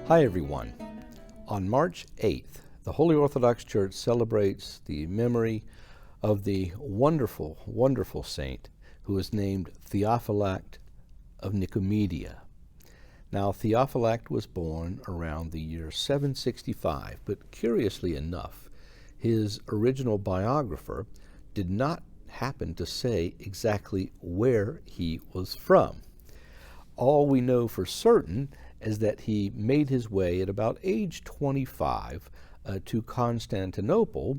Hi everyone. On March 8th, the Holy Orthodox Church celebrates the memory of the wonderful, wonderful saint who is named Theophylact of Nicomedia. Now, Theophylact was born around the year 765, but curiously enough, his original biographer did not happen to say exactly where he was from. All we know for certain is that he made his way at about age 25 to Constantinople,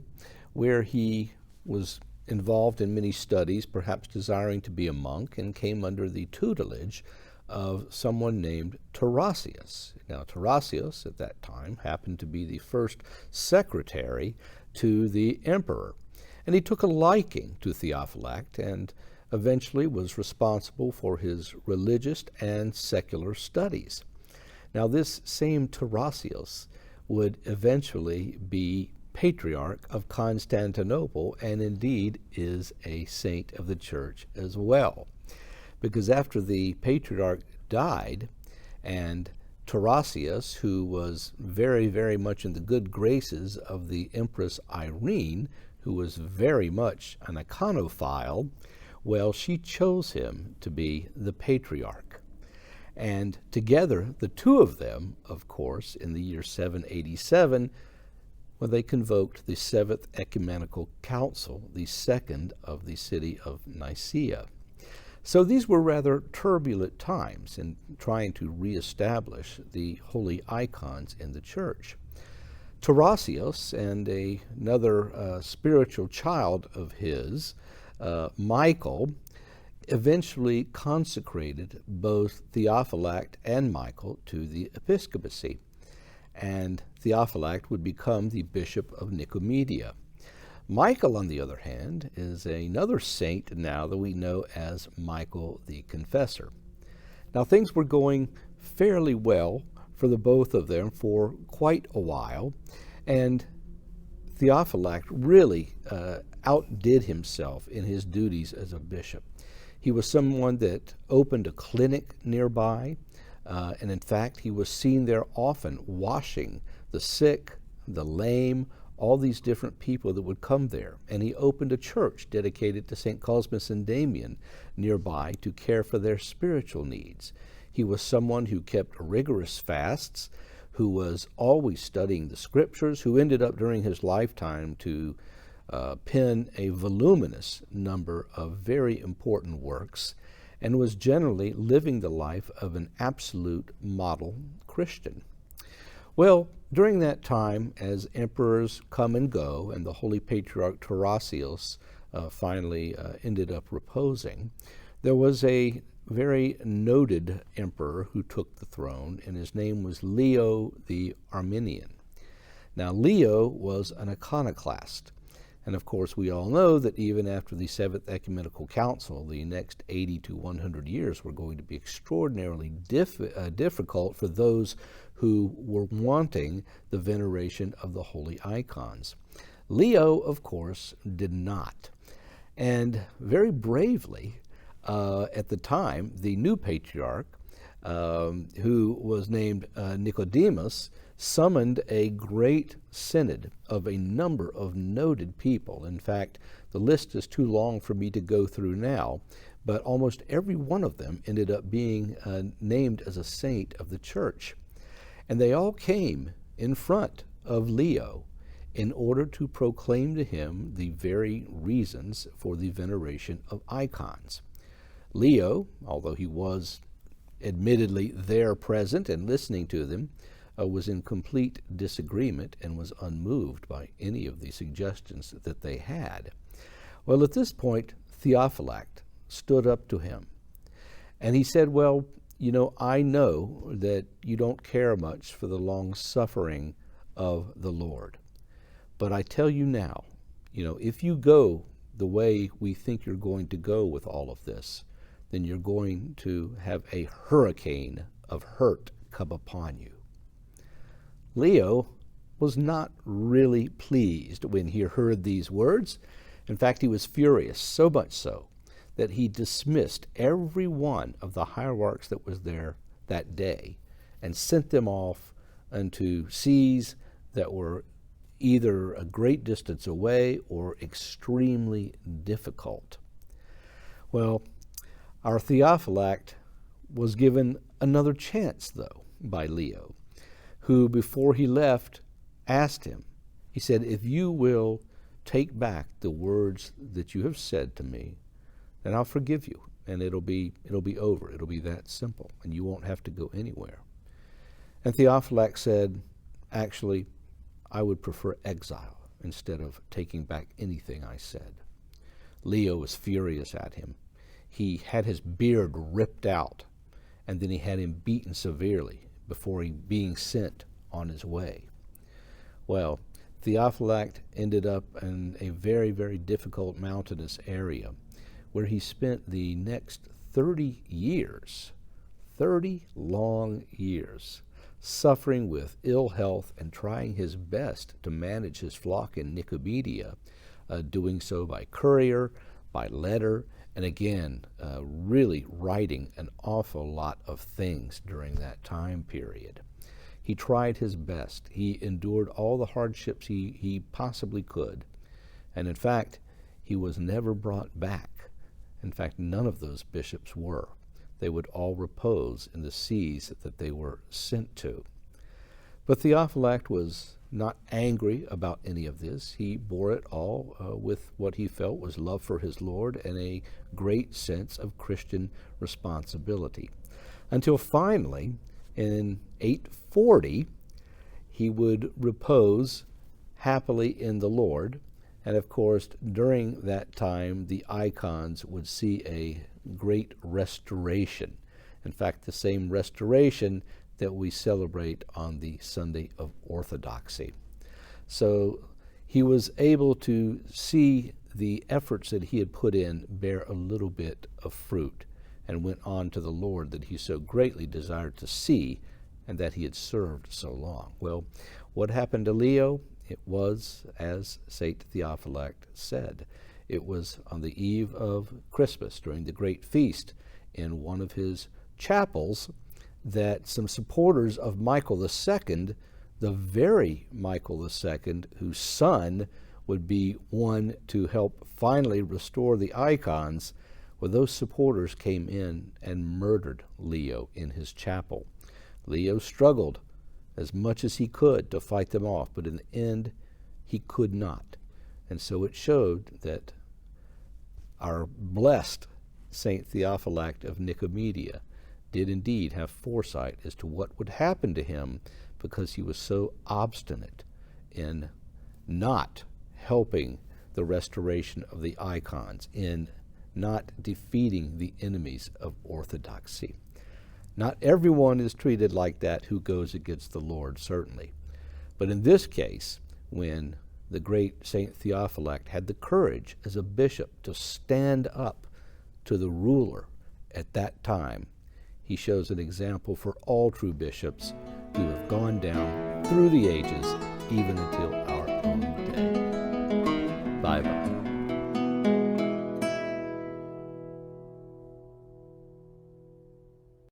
where he was involved in many studies, perhaps desiring to be a monk, and came under the tutelage of someone named Tarasius. Now, Tarasius at that time happened to be the first secretary to the emperor, and he took a liking to Theophylact and eventually was responsible for his religious and secular studies. Now, this same Tarasius would eventually be Patriarch of Constantinople and indeed is a saint of the church as well. Because after the Patriarch died and Tarasius, who was very, very much in the good graces of the Empress Irene, who was very much an iconophile, well, she chose him to be the Patriarch. And together, the two of them, of course, in the year 787, when they convoked the Seventh Ecumenical Council, the second of the city of Nicaea. So these were rather turbulent times in trying to reestablish the holy icons in the church. Tarasius and another spiritual child of his, Michael, eventually consecrated both Theophylact and Michael to the episcopacy, and Theophylact would become the bishop of Nicomedia. Michael, on the other hand, is another saint now that we know as Michael the Confessor. Now, things were going fairly well for the both of them for quite a while, and Theophylact really outdid himself in his duties as a bishop. He was someone that opened a clinic nearby, and in fact, he was seen there often washing the sick, the lame, all these different people that would come there. And he opened a church dedicated to St. Cosmas and Damian nearby to care for their spiritual needs. He was someone who kept rigorous fasts, who was always studying the scriptures, who ended up during his lifetime to pen a voluminous number of very important works, and was generally living the life of an absolute model Christian. Well, during that time, as emperors come and go, and the Holy Patriarch Tarasius finally ended up reposing, there was a very noted emperor who took the throne, and his name was Leo the Armenian. Now, Leo was an iconoclast. And of course, we all know that even after the Seventh Ecumenical Council, the next 80 to 100 years were going to be extraordinarily difficult for those who were wanting the veneration of the holy icons. Leo, of course, did not. And very bravely, at the time, the new patriarch, who was named Nicodemus, summoned a great synod of a number of noted people. In fact, the list is too long for me to go through now, but almost every one of them ended up being named as a saint of the church. And they all came in front of Leo in order to proclaim to him the very reasons for the veneration of icons. Leo, although he was admittedly there present and listening to them, was in complete disagreement and was unmoved by any of the suggestions that they had. Well, at this point, Theophylact stood up to him, and he said, well, I know that you don't care much for the long suffering of the Lord, but I tell you now, if you go the way we think you're going to go with all of this, then you're going to have a hurricane of hurt come upon you. Leo was not really pleased when he heard these words. In fact, he was furious, so much so that he dismissed every one of the hierarchs that was there that day and sent them off unto seas that were either a great distance away or extremely difficult. Well, our Theophylact was given another chance, though, by Leo, who, before he left, asked him, he said, if you will take back the words that you have said to me, then I'll forgive you, and it'll be over. It'll be that simple, and you won't have to go anywhere. And Theophylact said, actually, I would prefer exile instead of taking back anything I said. Leo was furious at him. He had his beard ripped out, and then he had him beaten severely before he being sent on his way. Well, Theophylact ended up in a very, very difficult mountainous area where he spent the next 30 years, 30 long years, suffering with ill health and trying his best to manage his flock in Nicomedia, doing so by courier, by letter, and again, really writing an awful lot of things during that time period. He tried his best. He endured all the hardships he possibly could. And in fact, he was never brought back. In fact, none of those bishops were. They would all repose in the sees that they were sent to. But Theophylact was not angry about any of this. He bore it all with what he felt was love for his Lord and a great sense of Christian responsibility. Until finally, in 840, he would repose happily in the Lord. And of course, during that time, the icons would see a great restoration. In fact, the same restoration that we celebrate on the Sunday of Orthodoxy. So he was able to see the efforts that he had put in bear a little bit of fruit, and went on to the Lord that he so greatly desired to see and that he had served so long. Well, what happened to Leo? It was, as St. Theophylact said, it was on the eve of Christmas, during the great feast, in one of his chapels, that some supporters of Michael II, the very Michael II, whose son would be one to help finally restore the icons, well, those supporters came in and murdered Leo in his chapel. Leo struggled as much as he could to fight them off, but in the end, he could not. And so it showed that our blessed Saint Theophylact of Nicomedia did indeed have foresight as to what would happen to him, because he was so obstinate in not helping the restoration of the icons, in not defeating the enemies of orthodoxy. Not everyone is treated like that who goes against the Lord, certainly. But in this case, when the great Saint Theophylact had the courage as a bishop to stand up to the ruler at that time, he shows an example for all true bishops who have gone down through the ages, even until our own day. Bye-bye.